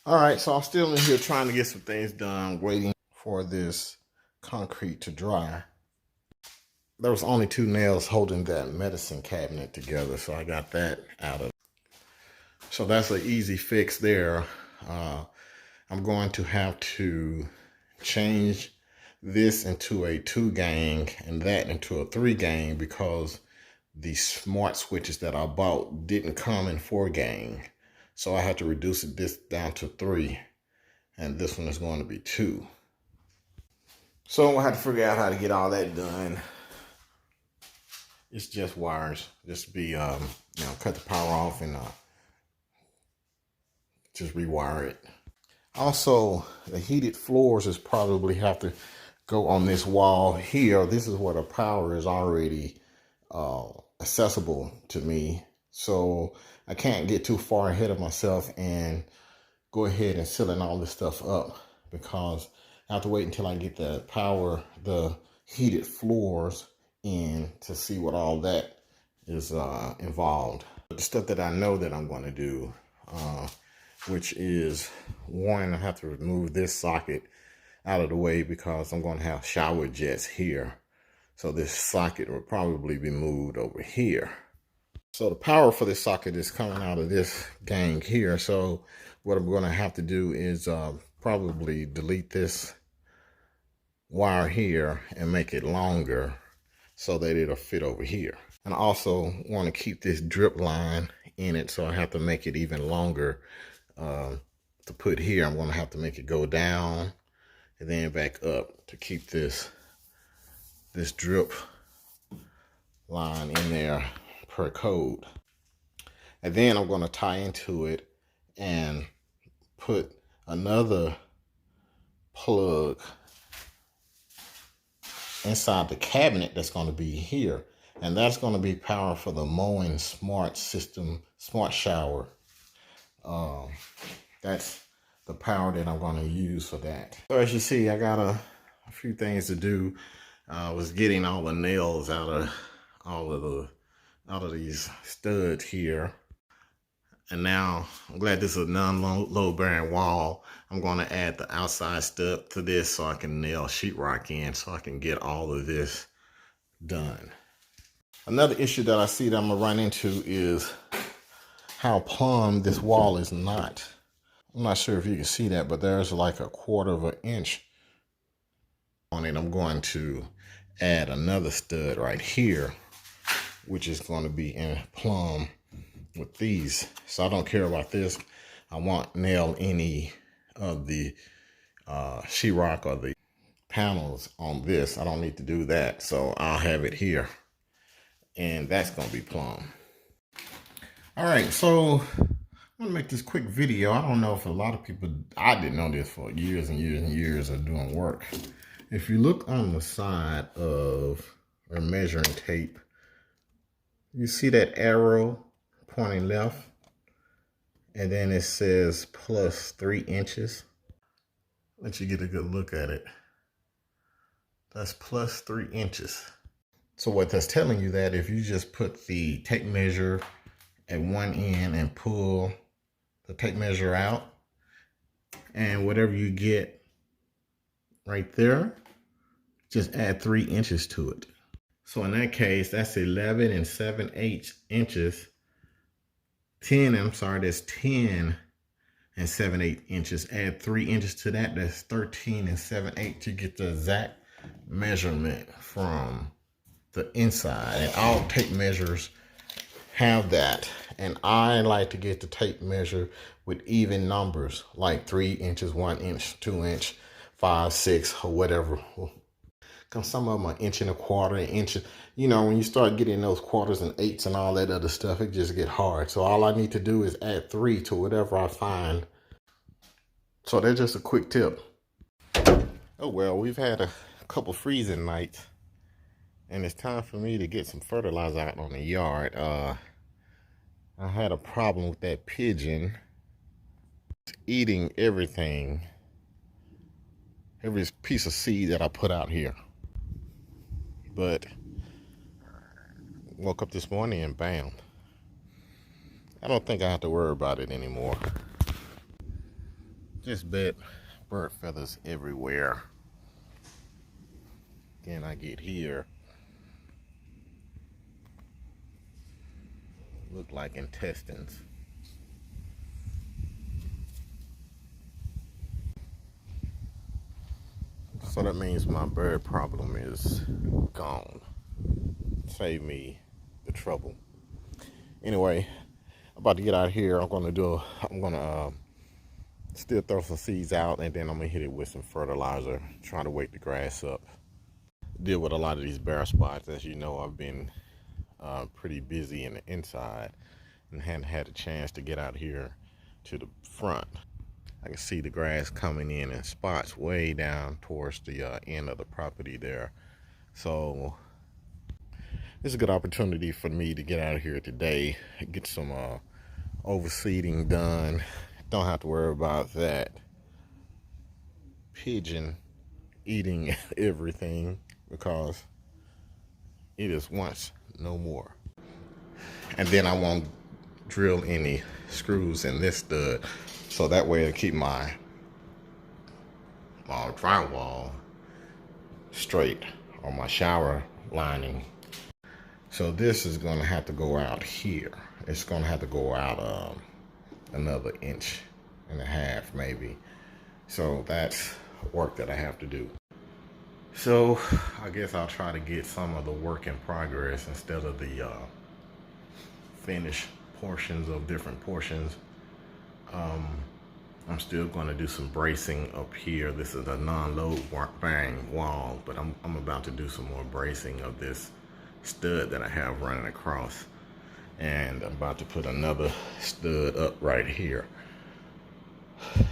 All right, so I'm still in here trying to get some things done, waiting for this concrete to dry. There was only 2 nails holding that medicine cabinet together, so I got that out of it. So that's an easy fix there. I'm going to have to change this into a 2-gang and that into a 3-gang because the smart switches that I bought didn't come in 4-gang. So I had to reduce this down to 3, and this one is going to be 2. So we'll have to figure out how to get all that done. It's just wires. Just be, cut the power off and just rewire it. Also, the heated floors is probably have to go on this wall here. This is where the power is already accessible to me. So I can't get too far ahead of myself and go ahead and sealing all this stuff up because I have to wait until I get the power, the heated floors in to see what all that is involved. But the stuff that I know that I'm going to do, which is one, I have to remove this socket out of the way because I'm going to have shower jets here. So this socket will probably be moved over here. So the power for this socket is coming out of this gang here. So what I'm going to have to do is probably delete this wire here and make it longer so that it'll fit over here. And I also want to keep this drip line in it, so I have to make it even longer to put here. I'm going to have to make it go down and then back up to keep this drip line in there per code. And then I'm going to tie into it and put another plug inside the cabinet that's going to be here, and that's going to be power for the Moen smart system, smart shower. That's the power that I'm going to use for that. So as you see, I got a few things to do. I was getting all the nails out of these studs here. And now I'm glad this is a non-load bearing wall. I'm going to add the outside stud to this so I can nail sheetrock in so I can get all of this done. Another issue that I see that I'm going to run into is how plumb this wall is not. I'm not sure if you can see that, but there's like a 1/4 of an inch on it. I'm going to add another stud right here, which is going to be in plumb with these. So I don't care about this. I won't nail any of the sheetrock or the panels on this. I don't need to do that. So I'll have it here. And that's going to be plumb. All right, so I'm going to make this quick video. I don't know if a lot of people, I didn't know this for years and years and years of doing work. If you look on the side of a measuring tape, you see that arrow pointing left, and then it says plus 3 inches. Let you get a good look at it. That's plus 3 inches. So what that's telling you that if you just put the tape measure at one end and pull the tape measure out, and whatever you get right there, just add 3 inches to it. So in that case, that's 11 7/8 inches. That's 10 7/8 inches. Add 3 inches to that, that's 13 7/8 to get the exact measurement from the inside. And all tape measures have that. And I like to get the tape measure with even numbers, like 3 inches, 1 inch, 2 inch, 5, 6, or whatever. Because some of them are 1 1/4 inch, you know, when you start getting those quarters and eighths and all that other stuff, it just get hard. So all I need to do is add 3 to whatever I find. So that's just a quick tip. Oh well, we've had a couple freezing nights, and it's time for me to get some fertilizer out on the yard. I had a problem with that pigeon eating everything, every piece of seed that I put out here. But woke up this morning and bam, I don't think I have to worry about it anymore. Just bird feathers everywhere. Then I get here, look like intestines. So that means my bird problem is gone. Save me the trouble. Anyway, I'm about to get out of here. I'm gonna still throw some seeds out, and then I'm gonna hit it with some fertilizer, try to wake the grass up. Deal with a lot of these bare spots. As you know, I've been pretty busy in the inside and hadn't had a chance to get out here to the front. I can see the grass coming in spots way down towards the end of the property there. So this is a good opportunity for me to get out of here today, get some overseeding done. Don't have to worry about that pigeon eating everything, because it is once no more. And then I won't drill any screws in this stud, so that way it'll keep my drywall straight, or my shower lining. So this is going to have to go out here. It's going to have to go out another 1.5 inches maybe. So that's work that I have to do. So I guess I'll try to get some of the work in progress instead of the finished portions of different portions. I'm still going to do some bracing up here. This is a non-load bearing wall, but I'm about to do some more bracing of this stud that I have running across. And I'm about to put another stud up right here.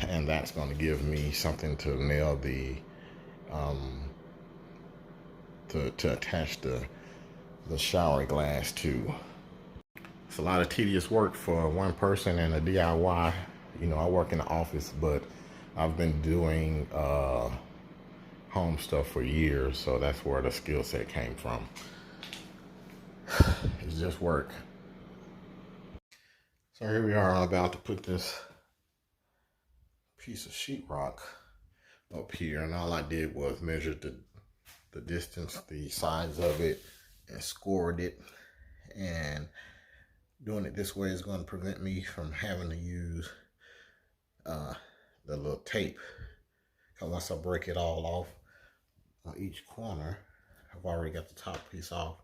And that's going to give me something to nail the, to attach the shower glass to. It's a lot of tedious work for one person and a DIY. You know, I work in the office, but I've been doing home stuff for years, so that's where the skill set came from. It's just work. So here we are. I'm about to put this piece of sheetrock up here, and all I did was measure the distance, the size of it, and scored it. And doing it this way is going to prevent me from having to use the little tape, because once I break it all off on each corner, I've already got the top piece off.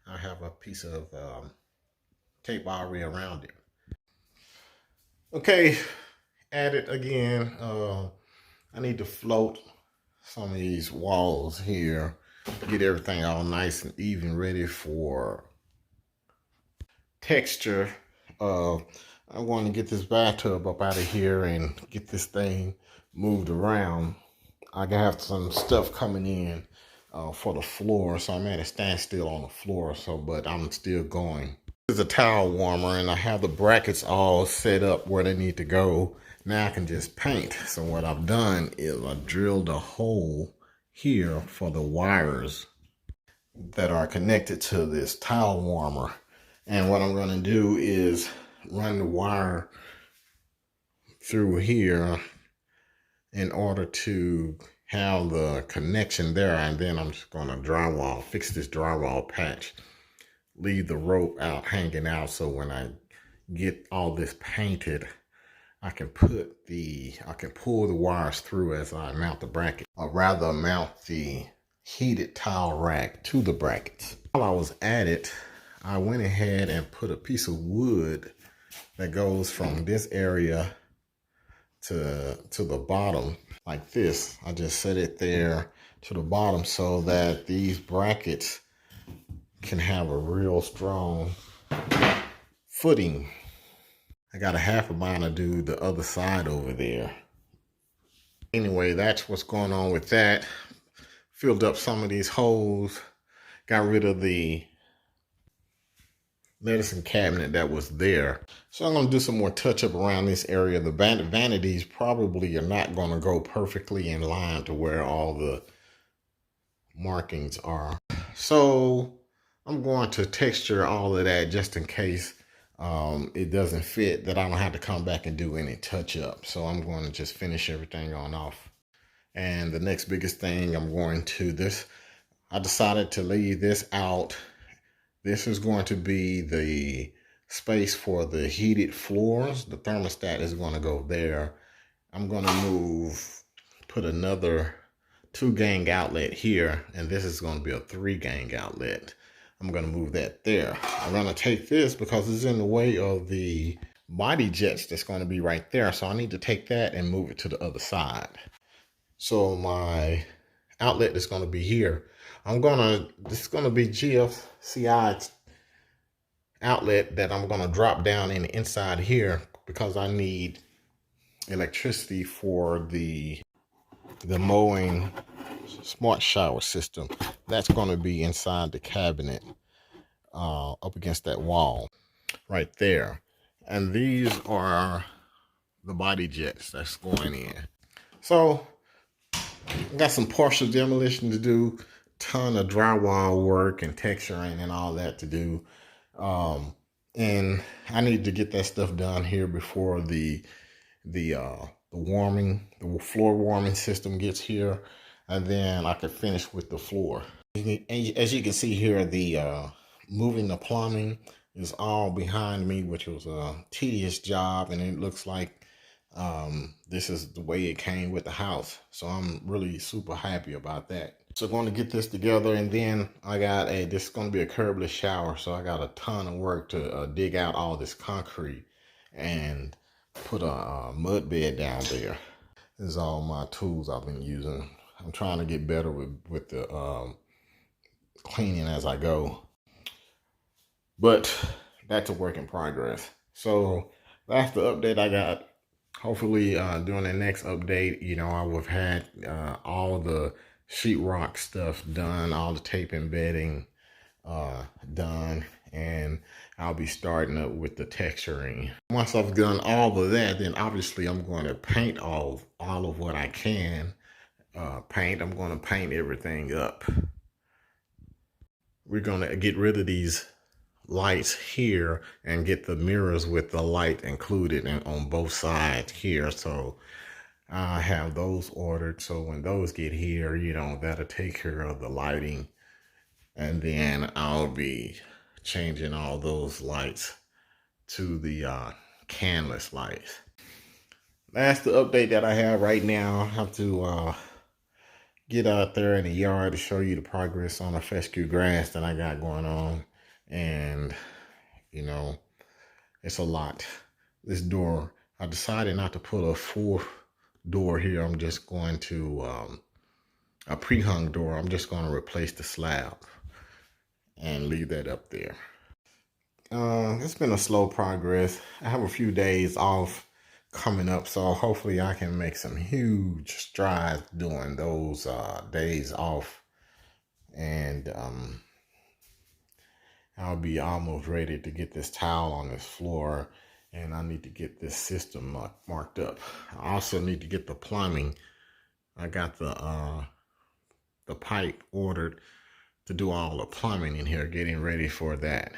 I have a piece of tape already around it. Okay, at it again. I need to float some of these walls here, get everything all nice and even, ready for texture. I want to get this bathtub up out of here and get this thing moved around. I have some stuff coming in for the floor, so I'm at a standstill on the floor. But I'm still going. This is a towel warmer, and I have the brackets all set up where they need to go. Now I can just paint. So what I've done is I drilled a hole here for the wires that are connected to this towel warmer. And what I'm going to do is run the wire through here in order to have the connection there. And then I'm just going to fix this drywall patch, leave the rope out, hanging out, so when I get all this painted, I can pull the wires through as I mount the bracket, or rather mount the heated towel rack to the brackets. While I was at it, I went ahead and put a piece of wood that goes from this area to the bottom like this. I just set it there to the bottom so that these brackets can have a real strong footing. I got a half a mile to do the other side over there. Anyway, that's what's going on with that. Filled up some of these holes, got rid of the medicine cabinet that was there. So I'm going to do some more touch up around this area. The vanities probably are not going to go perfectly in line to where all the markings are. So I'm going to texture all of that just in case it doesn't fit, that I don't have to come back and do any touch up. So I'm going to just finish everything on off. And the next biggest thing I'm going to I decided to leave this out. This is going to be the space for the heated floors. The thermostat is going to go there. I'm going to put another 2-gang outlet here, and this is going to be a 3-gang outlet. I'm going to move that there. I'm going to take this because it's in the way of the body jets that's going to be right there. So I need to take that and move it to the other side. So my outlet is going to be here. This is going to be GFCI outlet that I'm going to drop down in the inside here because I need electricity for the mowing smart shower system. That's going to be inside the cabinet up against that wall right there. And these are the body jets that's going in. So I got some partial demolition to do, ton of drywall work and texturing and all that to do. And I need to get that stuff done here before the floor warming system gets here, and then I could finish with the floor. As you can see here, the moving the plumbing is all behind me, which was a tedious job, and it looks like this is the way it came with the house. So I'm really super happy about that. So I'm going to get this together, and then this is going to be a curbless shower. So I got a ton of work to dig out all this concrete and put a mud bed down there. This is all my tools I've been using. I'm trying to get better with the cleaning as I go. But that's a work in progress. So that's the update I got. Hopefully during the next update, I will have had all the sheetrock stuff done, all the tape and bedding done, and I'll be starting up with the texturing. Once I've done all of that, then obviously I'm going to paint all of what I can paint. I'm going to paint everything up. We're going to get rid of these lights here and get the mirrors with the light included and on both sides here. So I have those ordered. So when those get here, that'll take care of the lighting. And then I'll be changing all those lights to the canvas lights. That's the update that I have right now. I have to get out there in the yard to show you the progress on the fescue grass that I got going on. And, it's a lot. This door, I decided not to put a full door here. I'm just going to, a pre-hung door. I'm just going to replace the slab and leave that up there. It's been a slow progress. I have a few days off coming up, so hopefully I can make some huge strides during those days off. And I'll be almost ready to get this tile on this floor, and I need to get this system marked up. I also need to get the plumbing. I got the pipe ordered to do all the plumbing in here, getting ready for that.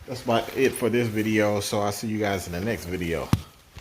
That's about it for this video, so I'll see you guys in the next video.